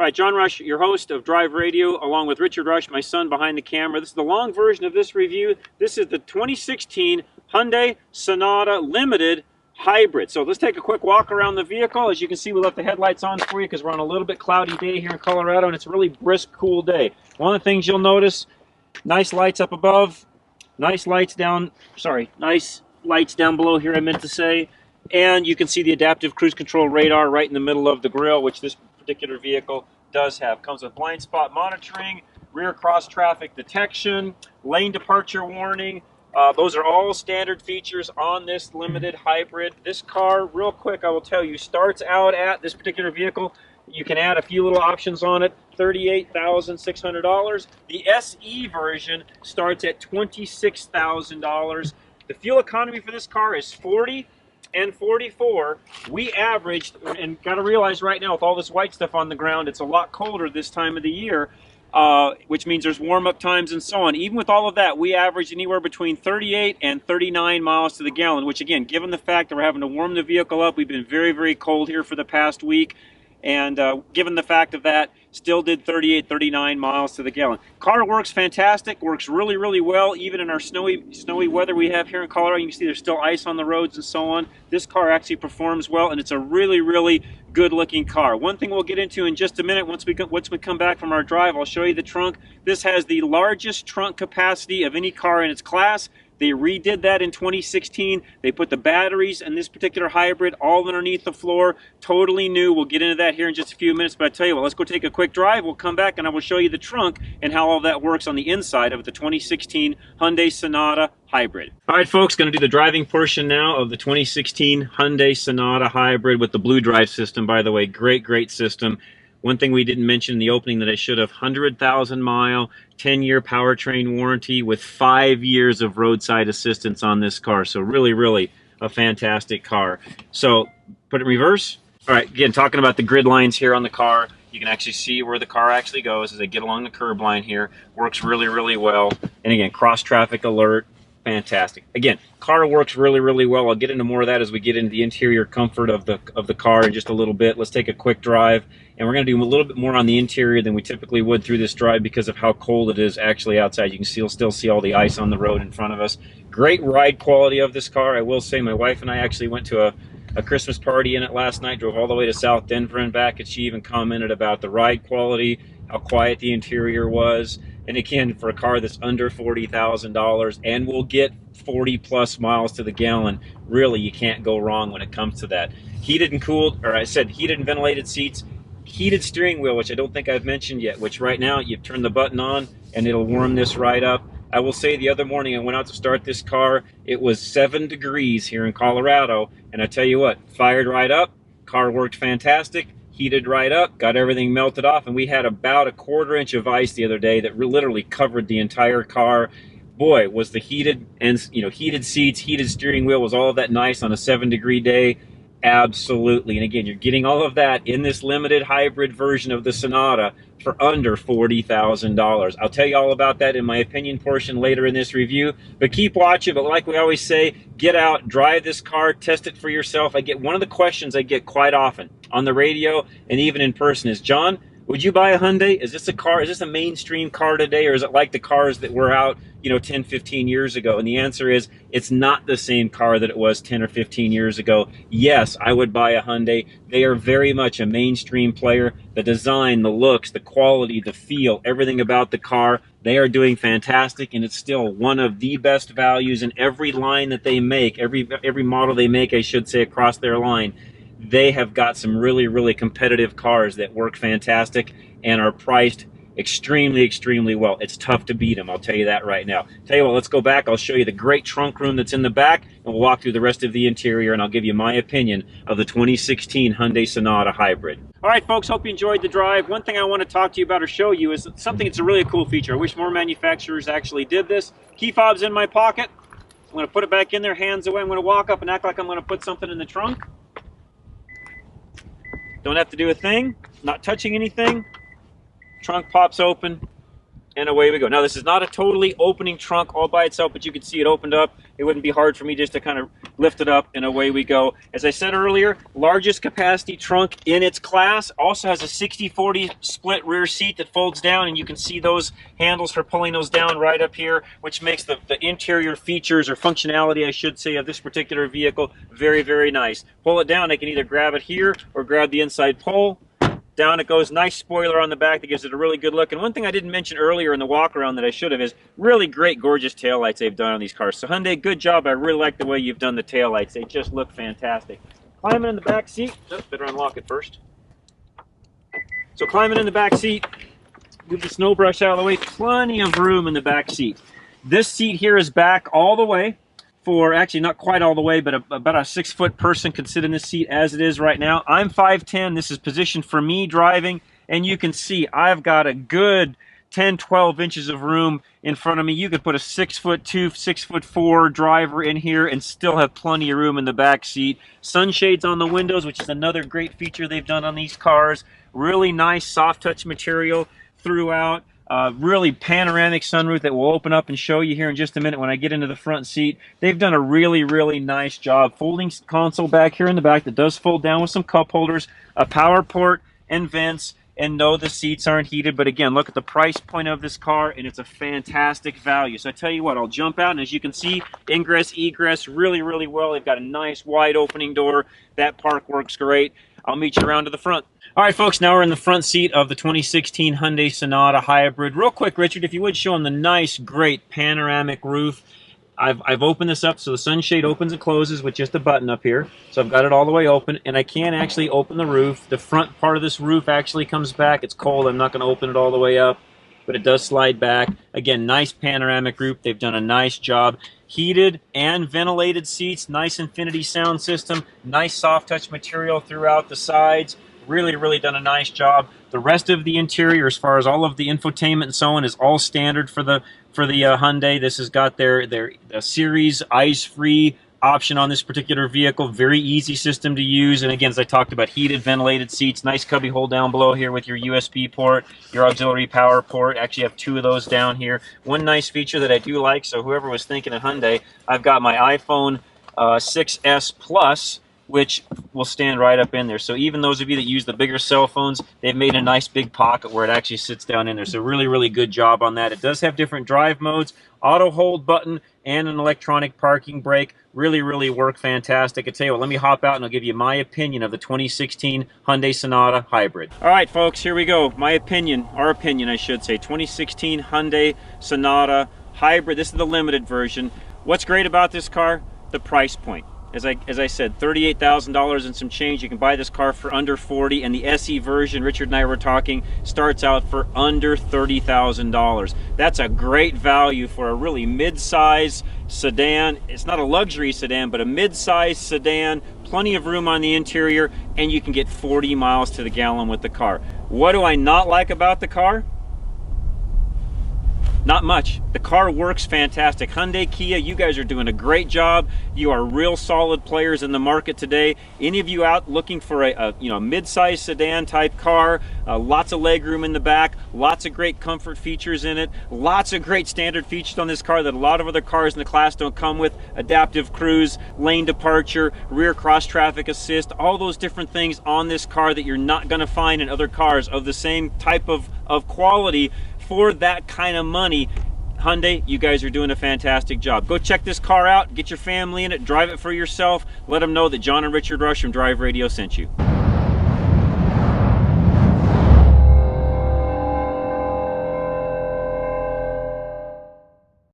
right, John Rush, your host of Drive Radio, along with Richard Rush, my son behind the camera. This is the long version of this review. This is the 2016 Hyundai Sonata Limited Hybrid. So let's take a quick walk around the vehicle. As you can see, we left the headlights on for you because we're on a little bit cloudy day here in Colorado, and it's a really brisk, cool day. One of the things you'll notice, nice lights up above, nice lights down below here, I meant to say. And you can see the adaptive cruise control radar right in the middle of the grille, which this particular vehicle does have. Comes with blind spot monitoring, rear cross traffic detection, lane departure warning. Those are all standard features on this limited hybrid. This car, real quick, I will tell you, starts out at this particular vehicle. You can add a few little options on it, $38,600. The SE version starts at $26,000. The fuel economy for this car is 40 and 44. We averaged, and got to realize right now with all this white stuff on the ground, it's a lot colder this time of the year, which means there's warm-up times and so on. Even with all of that, we averaged anywhere between 38 and 39 miles to the gallon, which again, given the fact that we're having to warm the vehicle up, we've been very, very cold here for the past week. And given the fact of that, still did 38, 39 miles to the gallon. Car works fantastic, works really, really well, even in our snowy weather we have here in Colorado. You can see there's still ice on the roads and so on. This car actually performs well, and it's a really, really good-looking car. One thing we'll get into in just a minute, once we come back from our drive, I'll show you the trunk. This has the largest trunk capacity of any car in its class. They redid that in 2016. They put the batteries in this particular hybrid all underneath the floor. Totally new. We'll get into that here in just a few minutes. But I tell you what, let's go take a quick drive. We'll come back and I will show you the trunk and how all that works on the inside of the 2016 Hyundai Sonata Hybrid. All right, folks, going to do the driving portion now of the 2016 Hyundai Sonata Hybrid with the Blue Drive system, by the way. Great, great system. One thing we didn't mention in the opening that I should have, 100,000 mile, 10-year powertrain warranty with 5 years of roadside assistance on this car. So really, really a fantastic car. So put it in reverse. All right, again, talking about the grid lines here on the car. You can actually see where the car actually goes as I get along the curb line here. Works really, really well. And again, cross traffic alert. Fantastic. Again, car works really, really well. I'll get into more of that as we get into the interior comfort of the car in just a little bit. Let's take a quick drive, and we're going to do a little bit more on the interior than we typically would through this drive because of how cold it is actually outside. You can still see all the ice on the road in front of us. Great ride quality of this car. I will say my wife and I actually went to a Christmas party in it last night, drove all the way to South Denver and back, and she even commented about the ride quality, how quiet the interior was. And again, for a car that's under $40,000 and will get 40 plus miles to the gallon, really you can't go wrong when it comes to that. Heated and cooled, or I said heated and ventilated seats, heated steering wheel, which I don't think I've mentioned yet, which right now you turn the button on and it'll warm this right up. I will say the other morning I went out to start this car, it was 7 degrees here in Colorado, and I tell you what, fired right up, car worked fantastic. Heated right up, got everything melted off, and we had about a 1/4 inch of ice the other day that literally covered the entire car. Boy, was the heated seats, heated steering wheel, was all of that nice on a 7-degree day. Absolutely. And again, you're getting all of that in this limited hybrid version of the Sonata for under $40,000. I'll tell you all about that in my opinion portion later in this review, but keep watching. But like we always say, get out, drive this car, test it for yourself. One of the questions I get quite often on the radio and even in person is, John, would you buy a Hyundai? Is this a mainstream car today, or is it like the cars that were out, 10, 15 years ago? And the answer is, it's not the same car that it was 10 or 15 years ago. Yes, I would buy a Hyundai. They are very much a mainstream player. The design, the looks, the quality, the feel, everything about the car, they are doing fantastic, and it's still one of the best values in every line that they make, every model they make, I should say, across their line. They have got some really, really competitive cars that work fantastic and are priced extremely, extremely well. It's tough to beat them, I'll tell you that right now. Tell you what, let's go back. I'll show you the great trunk room that's in the back, and we'll walk through the rest of the interior, and I'll give you my opinion of the 2016 Hyundai Sonata Hybrid. All right, folks, hope you enjoyed the drive. One thing I want to talk to you about or show you is something that's a really cool feature. I wish more manufacturers actually did this. Key fob's in my pocket. I'm going to put it back in there, hands away. I'm going to walk up and act like I'm going to put something in the trunk. Don't have to do a thing, not touching anything. Trunk pops open, and away we go. Now, this is not a totally opening trunk all by itself, but you can see it opened up. It wouldn't be hard for me just to kind of lift it up, and away we go. As I said earlier, largest capacity trunk in its class. Also has a 60-40 split rear seat that folds down, and you can see those handles for pulling those down right up here, which makes the interior features, or functionality, I should say, of this particular vehicle very, very nice. Pull it down, I can either grab it here or grab the inside pole. Down it goes. Nice spoiler on the back that gives it a really good look. And one thing I didn't mention earlier in the walk around that I should have is really great, gorgeous taillights they've done on these cars. So Hyundai, good job. I really like the way you've done the taillights. They just look fantastic. Climbing in the back seat. Oh, better unlock it first. So climbing in the back seat, move the snow brush out of the way. Plenty of room in the back seat. This seat here is back all the way. For actually not quite all the way, but about a 6-foot person could sit in this seat as it is right now. I'm 5'10". This is positioned for me driving, and you can see I've got a good 10-12 inches of room in front of me. You could put a 6'2", 6'4" driver in here and still have plenty of room in the back seat. Sunshades on the windows, which is another great feature they've done on these cars. Really nice soft touch material throughout. Really panoramic sunroof that will open up and show you here in just a minute when I get into the front seat. They've done a really, really nice job. Folding console back here in the back that does fold down with some cup holders, a power port and vents, and no, the seats aren't heated. But again, look at the price point of this car, and it's a fantastic value. So I tell you what, I'll jump out, and as you can see, ingress, egress, really, really well. They've got a nice wide opening door. That park works great. I'll meet you around to the front. All right, folks, now we're in the front seat of the 2016 Hyundai Sonata Hybrid. Real quick, Richard, if you would show them the nice, great panoramic roof. I've opened this up so the sunshade opens and closes with just a button up here. So I've got it all the way open, and I can actually open the roof. The front part of this roof actually comes back. It's cold. I'm not going to open it all the way up, but it does slide back. Again, nice panoramic roof. They've done a nice job. Heated and ventilated seats, nice Infinity sound system, nice soft touch material throughout the sides. Really, really done a nice job. The rest of the interior, as far as all of the infotainment and so on, is all standard for the Hyundai. This has got their series eyes-free option on this particular vehicle. Very easy system to use. And again, as I talked about, heated, ventilated seats. Nice cubby hole down below here with your USB port, your auxiliary power port. Actually have 2 of those down here. One nice feature that I do like, so whoever was thinking of Hyundai, I've got my iPhone 6S Plus, which will stand right up in there. So even those of you that use the bigger cell phones, they've made a nice big pocket where it actually sits down in there. So really, really good job on that. It does have different drive modes, auto hold button, and an electronic parking brake. Really, really work fantastic. I tell you what, let me hop out and I'll give you my opinion of the 2016 Hyundai Sonata Hybrid. All right, folks, here we go. My opinion, our opinion, I should say, 2016 Hyundai Sonata Hybrid. This is the limited version. What's great about this car? The price point. As I said, $38,000 and some change. You can buy this car for under $40,000, and the SE version, Richard and I were talking, starts out for under $30,000. That's a great value for a really mid-size sedan. It's not a luxury sedan, but a mid-size sedan, plenty of room on the interior, and you can get 40 miles to the gallon with the car. What do I not like about the car? Not much. The car works fantastic. Hyundai, Kia, you guys are doing a great job. You are real solid players in the market today. Any of you out looking for a mid-size sedan type car, lots of legroom in the back, lots of great comfort features in it, lots of great standard features on this car that a lot of other cars in the class don't come with. Adaptive cruise, lane departure, rear cross traffic assist, all those different things on this car that you're not going to find in other cars of the same type of quality. For that kind of money, Hyundai, you guys are doing a fantastic job. Go check this car out, get your family in it, drive it for yourself, let them know that John and Richard Rush from Drive Radio sent you.